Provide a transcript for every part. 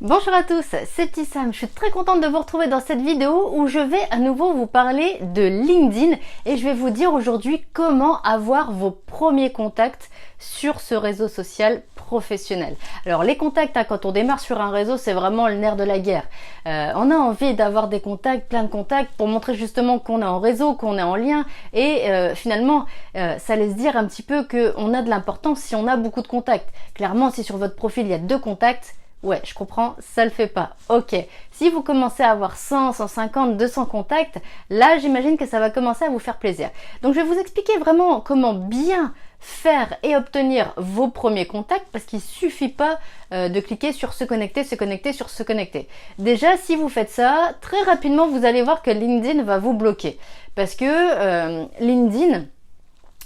Bonjour à tous, c'est Tissam. Je suis très contente de vous retrouver dans cette vidéo où je vais à nouveau vous parler de LinkedIn et je vais vous dire aujourd'hui comment avoir vos premiers contacts sur ce réseau social professionnel. Alors les contacts, quand on démarre sur un réseau, c'est vraiment le nerf de la guerre. On a envie d'avoir des contacts, plein de contacts pour montrer justement qu'on est en réseau, qu'on est en lien et finalement ça laisse dire un petit peu qu'on a de l'importance si on a beaucoup de contacts. Clairement, si sur votre profil il y a 2 contacts, ouais, je comprends, ça le fait pas. Ok, si vous commencez à avoir 100, 150, 200 contacts, là j'imagine que ça va commencer à vous faire plaisir. Donc je vais vous expliquer vraiment comment bien faire et obtenir vos premiers contacts parce qu'il suffit pas de cliquer sur se connecter, se connecter, sur se connecter. Déjà, si vous faites ça, très rapidement vous allez voir que LinkedIn va vous bloquer parce que LinkedIn,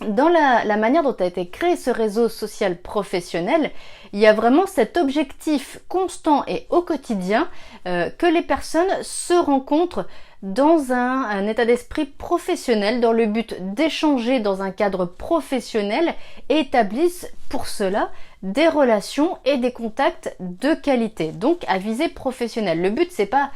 dans la manière dont a été créé ce réseau social professionnel, il y a vraiment cet objectif constant et au quotidien que les personnes se rencontrent dans un état d'esprit professionnel, dans le but d'échanger dans un cadre professionnel et établissent pour cela des relations et des contacts de qualité, donc à visée professionnelle. Le but, c'est pas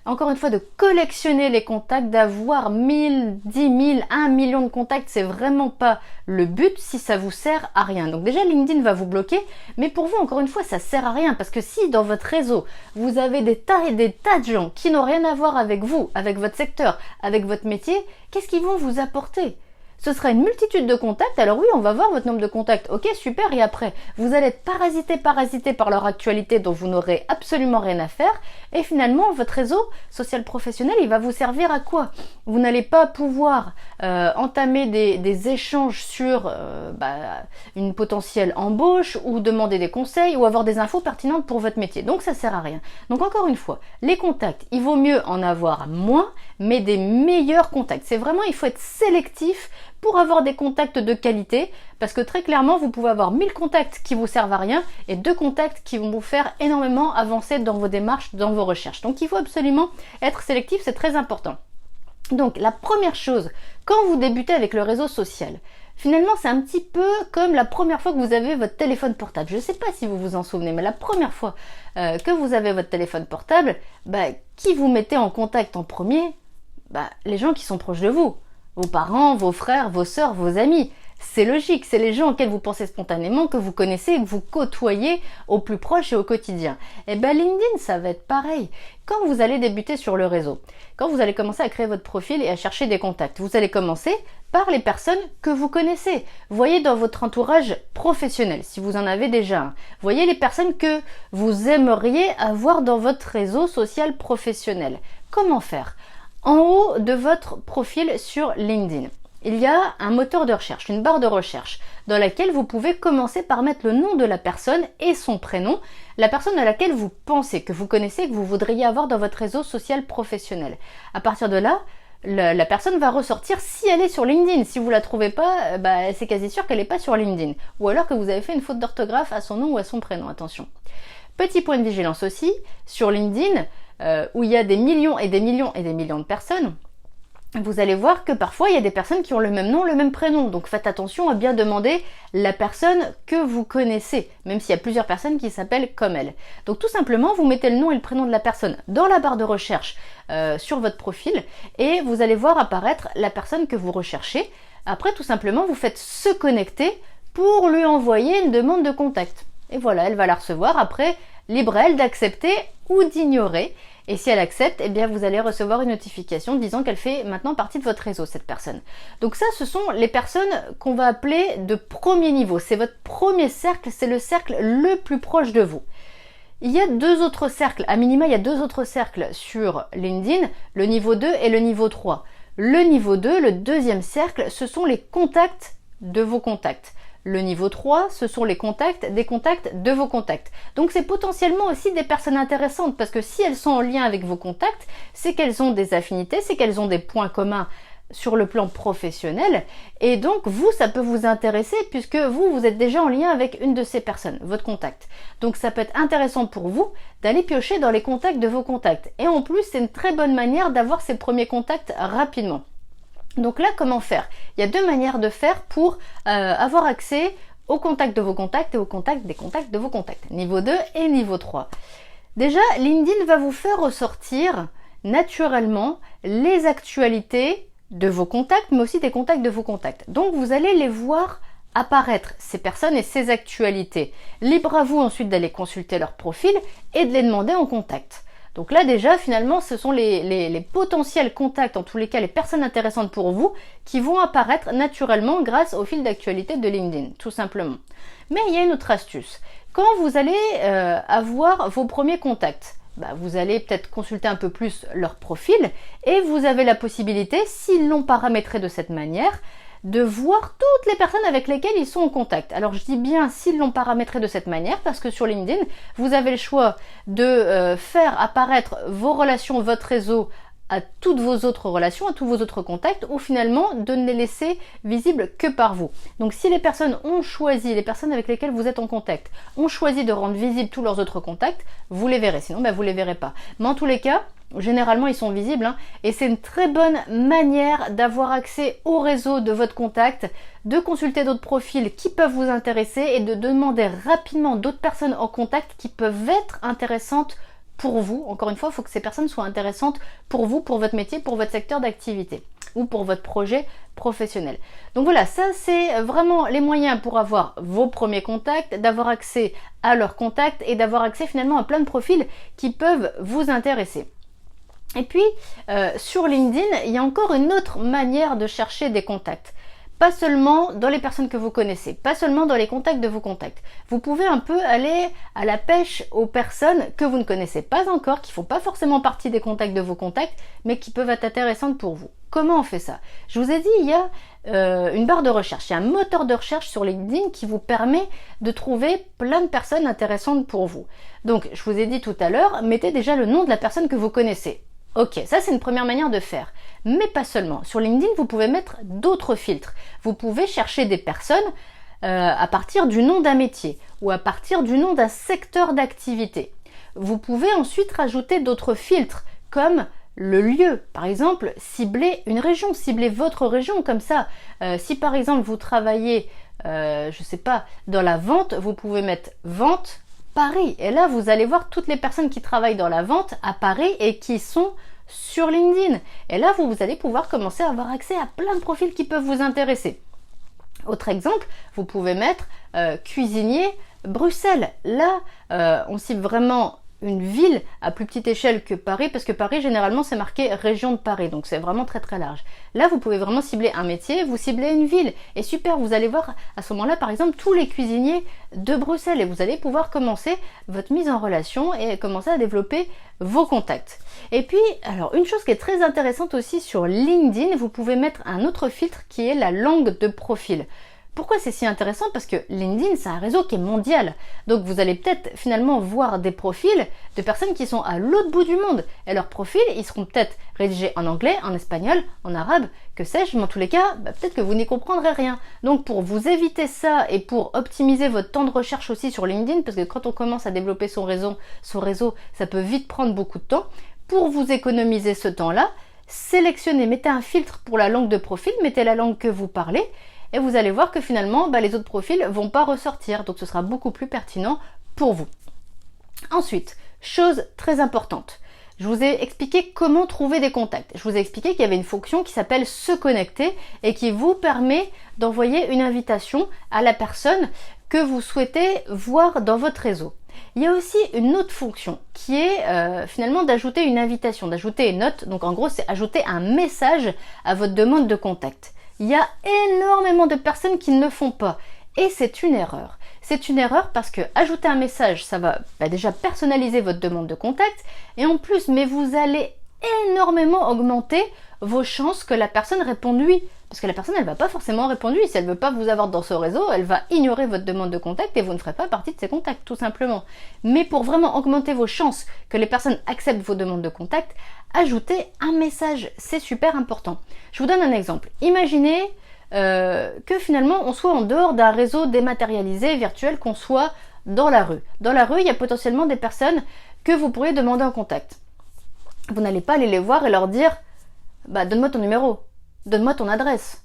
encore une fois de collectionner les contacts, d'avoir 1000, 10 000, 1 million de contacts, c'est vraiment pas le but si ça vous sert à rien. Donc déjà LinkedIn va vous bloquer, mais pour vous encore une fois ça sert à rien parce que si dans votre réseau vous avez des tas et des tas de gens qui n'ont rien à voir avec vous, avec votre secteur, avec votre métier, qu'est-ce qu'ils vont vous apporter ? Ce sera une multitude de contacts. Alors oui, on va voir votre nombre de contacts. Ok, super. Et après, vous allez être parasité par leur actualité dont vous n'aurez absolument rien à faire. Et finalement, votre réseau social professionnel, il va vous servir à quoi ? Vous n'allez pas pouvoir entamer des échanges sur une potentielle embauche ou demander des conseils ou avoir des infos pertinentes pour votre métier. Donc ça sert à rien. Donc encore une fois, les contacts, il vaut mieux en avoir moins, mais des meilleurs contacts. C'est vraiment, il faut être sélectif pour avoir des contacts de qualité, parce que très clairement, vous pouvez avoir 1000 contacts qui vous servent à rien et 2 contacts qui vont vous faire énormément avancer dans vos démarches, dans vos recherches. Donc il faut absolument être sélectif, c'est très important. Donc la première chose, quand vous débutez avec le réseau social, finalement c'est un petit peu comme la première fois que vous avez votre téléphone portable. Je ne sais pas si vous vous en souvenez, mais la première fois que vous avez votre téléphone portable, qui vous mettez en contact en premier ? Les gens qui sont proches de vous. Vos parents, vos frères, vos sœurs, vos amis. C'est logique, c'est les gens auxquels vous pensez spontanément, que vous connaissez et que vous côtoyez au plus proche et au quotidien. Et LinkedIn, ça va être pareil. Quand vous allez débuter sur le réseau, quand vous allez commencer à créer votre profil et à chercher des contacts, vous allez commencer par les personnes que vous connaissez. Voyez dans votre entourage professionnel, si vous en avez déjà un. Voyez les personnes que vous aimeriez avoir dans votre réseau social professionnel. Comment faire ? En haut de votre profil sur LinkedIn, il y a un moteur de recherche, une barre de recherche, dans laquelle vous pouvez commencer par mettre le nom de la personne et son prénom, la personne à laquelle vous pensez, que vous connaissez, que vous voudriez avoir dans votre réseau social professionnel. À partir de là, la personne va ressortir si elle est sur LinkedIn. Si vous ne la trouvez pas, c'est quasi sûr qu'elle n'est pas sur LinkedIn. Ou alors que vous avez fait une faute d'orthographe à son nom ou à son prénom, attention. Petit point de vigilance aussi, sur LinkedIn, où il y a des millions et des millions et des millions de personnes, vous allez voir que parfois il y a des personnes qui ont le même nom, le même prénom. Donc faites attention à bien demander la personne que vous connaissez, même s'il y a plusieurs personnes qui s'appellent comme elle. Donc tout simplement, vous mettez le nom et le prénom de la personne dans la barre de recherche sur votre profil et vous allez voir apparaître la personne que vous recherchez. Après, tout simplement, vous faites se connecter pour lui envoyer une demande de contact. Et voilà, elle va la recevoir. Après, libre à elle d'accepter ou d'ignorer. Et si elle accepte, eh bien vous allez recevoir une notification disant qu'elle fait maintenant partie de votre réseau, cette personne. Donc ça, ce sont les personnes qu'on va appeler de premier niveau. C'est votre premier cercle, c'est le cercle le plus proche de vous. Il y a 2 autres cercles, à minima il y a 2 autres cercles sur LinkedIn, le niveau 2 et le niveau 3. Le niveau 2, le deuxième cercle, ce sont les contacts de vos contacts. Le niveau 3, ce sont les contacts des contacts de vos contacts. Donc c'est potentiellement aussi des personnes intéressantes parce que si elles sont en lien avec vos contacts, c'est qu'elles ont des affinités, c'est qu'elles ont des points communs sur le plan professionnel et donc vous, ça peut vous intéresser puisque vous êtes déjà en lien avec une de ces personnes, votre contact. Donc ça peut être intéressant pour vous d'aller piocher dans les contacts de vos contacts. Et en plus, c'est une très bonne manière d'avoir ces premiers contacts rapidement. Donc là, comment faire ? Il y a 2 manières de faire pour avoir accès aux contacts de vos contacts et aux contacts des contacts de vos contacts. Niveau 2 et niveau 3. Déjà, LinkedIn va vous faire ressortir naturellement les actualités de vos contacts, mais aussi des contacts de vos contacts. Donc vous allez les voir apparaître, ces personnes et ces actualités. Libre à vous ensuite d'aller consulter leur profil et de les demander en contact. Donc là déjà, finalement, ce sont les potentiels contacts, en tous les cas les personnes intéressantes pour vous, qui vont apparaître naturellement grâce au fil d'actualité de LinkedIn, tout simplement. Mais il y a une autre astuce. Quand vous allez avoir vos premiers contacts, vous allez peut-être consulter un peu plus leur profil et vous avez la possibilité, s'ils l'ont paramétré de cette manière, de voir toutes les personnes avec lesquelles ils sont en contact. Alors je dis bien s'ils l'ont paramétré de cette manière parce que sur LinkedIn, vous avez le choix de faire apparaître vos relations, votre réseau à toutes vos autres relations, à tous vos autres contacts, ou finalement de ne les laisser visibles que par vous. Donc si les personnes ont choisi, les personnes avec lesquelles vous êtes en contact, ont choisi de rendre visibles tous leurs autres contacts, vous les verrez, sinon vous les verrez pas. Mais en tous les cas, généralement ils sont visibles, et c'est une très bonne manière d'avoir accès au réseau de votre contact, de consulter d'autres profils qui peuvent vous intéresser et de demander rapidement d'autres personnes en contact qui peuvent être intéressantes pour vous. Encore une fois, il faut que ces personnes soient intéressantes pour vous, pour votre métier, pour votre secteur d'activité ou pour votre projet professionnel. Donc voilà, ça c'est vraiment les moyens pour avoir vos premiers contacts, d'avoir accès à leurs contacts et d'avoir accès finalement à plein de profils qui peuvent vous intéresser. Et puis, sur LinkedIn, il y a encore une autre manière de chercher des contacts. Pas seulement dans les personnes que vous connaissez, pas seulement dans les contacts de vos contacts. Vous pouvez un peu aller à la pêche aux personnes que vous ne connaissez pas encore, qui ne font pas forcément partie des contacts de vos contacts, mais qui peuvent être intéressantes pour vous. Comment on fait ça? Je vous ai dit, il y a une barre de recherche, il y a un moteur de recherche sur LinkedIn qui vous permet de trouver plein de personnes intéressantes pour vous. Donc, je vous ai dit tout à l'heure, mettez déjà le nom de la personne que vous connaissez. Ok, ça c'est une première manière de faire. Mais pas seulement. Sur LinkedIn, vous pouvez mettre d'autres filtres. Vous pouvez chercher des personnes à partir du nom d'un métier ou à partir du nom d'un secteur d'activité. Vous pouvez ensuite rajouter d'autres filtres comme le lieu. Par exemple, cibler une région, cibler votre région comme ça. Si par exemple vous travaillez, je sais pas, dans la vente, vous pouvez mettre vente Paris. Et là, vous allez voir toutes les personnes qui travaillent dans la vente à Paris et qui sont sur LinkedIn. Et là, vous allez pouvoir commencer à avoir accès à plein de profils qui peuvent vous intéresser. Autre exemple, vous pouvez mettre cuisinier Bruxelles. Là, on cible vraiment une ville à plus petite échelle que Paris, parce que Paris, généralement, c'est marqué région de Paris, donc c'est vraiment très très large. Là, vous pouvez vraiment cibler un métier, vous ciblez une ville, et super, vous allez voir à ce moment-là, par exemple, tous les cuisiniers de Bruxelles, et vous allez pouvoir commencer votre mise en relation et commencer à développer vos contacts. Et puis, alors, une chose qui est très intéressante aussi sur LinkedIn, vous pouvez mettre un autre filtre qui est la langue de profil. Pourquoi c'est si intéressant? Parce que LinkedIn, c'est un réseau qui est mondial. Donc vous allez peut-être finalement voir des profils de personnes qui sont à l'autre bout du monde. Et leurs profils, ils seront peut-être rédigés en anglais, en espagnol, en arabe, que sais-je, mais en tous les cas, peut-être que vous n'y comprendrez rien. Donc pour vous éviter ça et pour optimiser votre temps de recherche aussi sur LinkedIn, parce que quand on commence à développer son réseau, ça peut vite prendre beaucoup de temps. Pour vous économiser ce temps-là, sélectionnez, mettez un filtre pour la langue de profil, mettez la langue que vous parlez, et vous allez voir que finalement, les autres profils vont pas ressortir. Donc ce sera beaucoup plus pertinent pour vous. Ensuite, chose très importante. Je vous ai expliqué comment trouver des contacts. Je vous ai expliqué qu'il y avait une fonction qui s'appelle se connecter et qui vous permet d'envoyer une invitation à la personne que vous souhaitez voir dans votre réseau. Il y a aussi une autre fonction qui est finalement d'ajouter une invitation, d'ajouter une note. Donc en gros, c'est ajouter un message à votre demande de contact. Il y a énormément de personnes qui ne le font pas et c'est une erreur. C'est une erreur parce que ajouter un message, ça va déjà personnaliser votre demande de contact et en plus, mais vous allez énormément augmenter vos chances que la personne réponde oui. Parce que la personne, elle va pas forcément répondre oui. Si elle veut pas vous avoir dans ce réseau, elle va ignorer votre demande de contact et vous ne ferez pas partie de ses contacts, tout simplement. Mais pour vraiment augmenter vos chances que les personnes acceptent vos demandes de contact, ajoutez un message. C'est super important. Je vous donne un exemple. Imaginez que finalement, on soit en dehors d'un réseau dématérialisé, virtuel, qu'on soit dans la rue. Dans la rue, il y a potentiellement des personnes que vous pourriez demander en contact. Vous n'allez pas aller les voir et leur dire « donne-moi ton numéro ». Donne-moi ton adresse.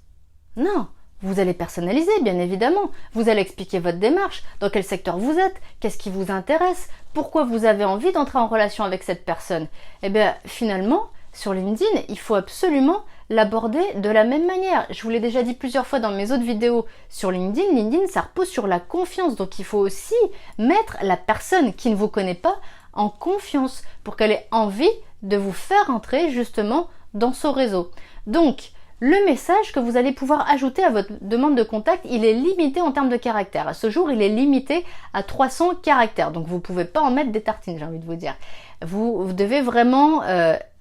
Non, Vous allez personnaliser, bien évidemment. Vous allez expliquer votre démarche, dans quel secteur vous êtes, qu'est-ce qui vous intéresse, pourquoi vous avez envie d'entrer en relation avec cette personne. Et bien, finalement, sur LinkedIn, il faut absolument l'aborder de la même manière. Je vous l'ai déjà dit plusieurs fois dans mes autres vidéos sur LinkedIn. LinkedIn, ça repose sur la confiance. Donc, il faut aussi mettre la personne qui ne vous connaît pas en confiance pour qu'elle ait envie de vous faire entrer justement dans son réseau. Donc, le message que vous allez pouvoir ajouter à votre demande de contact, il est limité en termes de caractères. À ce jour, il est limité à 300 caractères. Donc, vous ne pouvez pas en mettre des tartines, j'ai envie de vous dire. Vous devez vraiment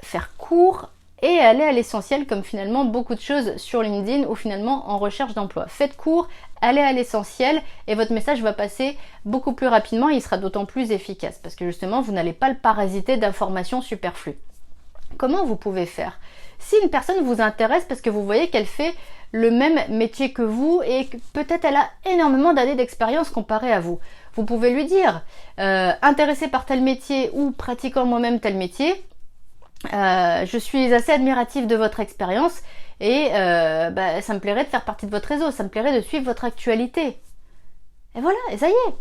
faire court et aller à l'essentiel, comme finalement beaucoup de choses sur LinkedIn ou finalement en recherche d'emploi. Faites court, allez à l'essentiel et votre message va passer beaucoup plus rapidement et il sera d'autant plus efficace parce que justement, vous n'allez pas le parasiter d'informations superflues. Comment vous pouvez faire? Si une personne vous intéresse parce que vous voyez qu'elle fait le même métier que vous et que peut-être elle a énormément d'années d'expérience comparée à vous, vous pouvez lui dire intéressé par tel métier ou pratiquant moi-même tel métier, je suis assez admiratif de votre expérience et ça me plairait de faire partie de votre réseau, ça me plairait de suivre votre actualité. Et voilà, et ça y est,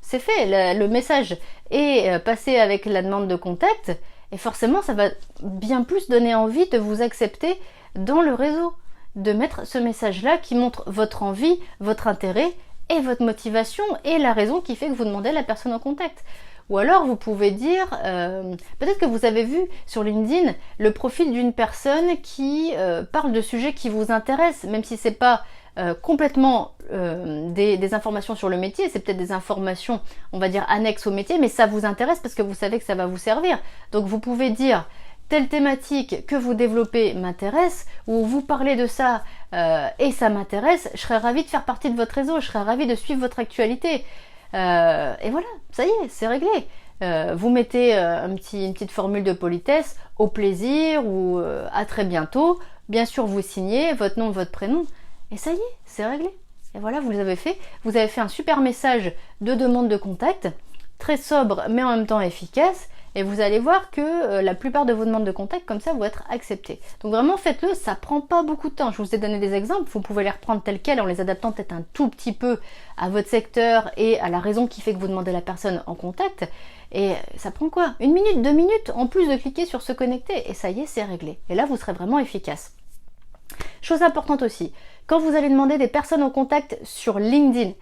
c'est fait, le message est passé avec la demande de contact. Et forcément, ça va bien plus donner envie de vous accepter dans le réseau, de mettre ce message-là qui montre votre envie, votre intérêt et votre motivation et la raison qui fait que vous demandez la personne en contact. Ou alors, vous pouvez dire, peut-être que vous avez vu sur LinkedIn le profil d'une personne qui parle de sujets qui vous intéressent, même si c'est pas complètement des informations sur le métier, c'est peut-être des informations, on va dire, annexes au métier, mais ça vous intéresse parce que vous savez que ça va vous servir. Donc vous pouvez dire, telle thématique que vous développez m'intéresse, ou vous parlez de ça et ça m'intéresse, je serais ravie de faire partie de votre réseau, je serais ravie de suivre votre actualité. Et voilà, ça y est, c'est réglé. Vous mettez une petite formule de politesse, au plaisir ou à très bientôt. Bien sûr, vous signez votre nom, votre prénom. Et ça y est, c'est réglé. Et voilà, vous l'avez fait. Vous avez fait un super message de demande de contact, très sobre mais en même temps efficace. Et vous allez voir que la plupart de vos demandes de contact comme ça vont être acceptées. Donc vraiment faites-le, ça prend pas beaucoup de temps. Je vous ai donné des exemples, vous pouvez les reprendre tels quels en les adaptant peut-être un tout petit peu à votre secteur et à la raison qui fait que vous demandez la personne en contact. Et ça prend quoi? 1 minute, 2 minutes en plus de cliquer sur se connecter et ça y est, c'est réglé. Et là, vous serez vraiment efficace. Chose importante aussi, quand vous allez demander des personnes en contact sur LinkedIn,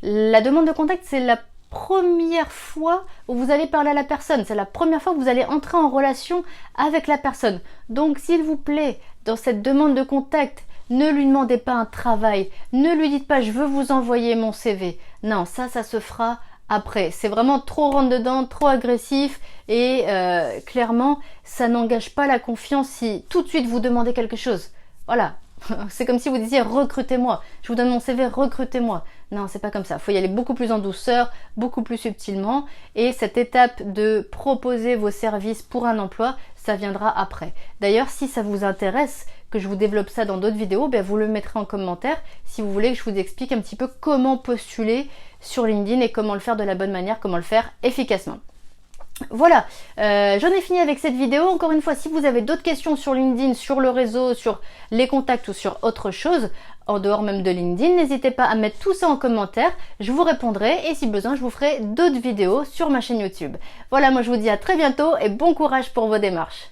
la demande de contact, c'est la première fois où vous allez parler à la personne. C'est la première fois que vous allez entrer en relation avec la personne. Donc, s'il vous plaît, dans cette demande de contact, ne lui demandez pas un travail. Ne lui dites pas « je veux vous envoyer mon CV ». Non, ça se fera après. C'est vraiment trop rentre-dedans, trop agressif et clairement, ça n'engage pas la confiance si tout de suite vous demandez quelque chose. Voilà. C'est comme si vous disiez recrutez-moi, je vous donne mon CV, recrutez-moi. Non, c'est pas comme ça. Il faut y aller beaucoup plus en douceur, beaucoup plus subtilement. Et cette étape de proposer vos services pour un emploi, ça viendra après. D'ailleurs, si ça vous intéresse, que je vous développe ça dans d'autres vidéos, vous le mettrez en commentaire si vous voulez que je vous explique un petit peu comment postuler sur LinkedIn et comment le faire de la bonne manière, comment le faire efficacement. Voilà, j'en ai fini avec cette vidéo. Encore une fois, si vous avez d'autres questions sur LinkedIn, sur le réseau, sur les contacts ou sur autre chose, en dehors même de LinkedIn, n'hésitez pas à mettre tout ça en commentaire, je vous répondrai et si besoin, je vous ferai d'autres vidéos sur ma chaîne YouTube. Voilà, moi je vous dis à très bientôt et bon courage pour vos démarches.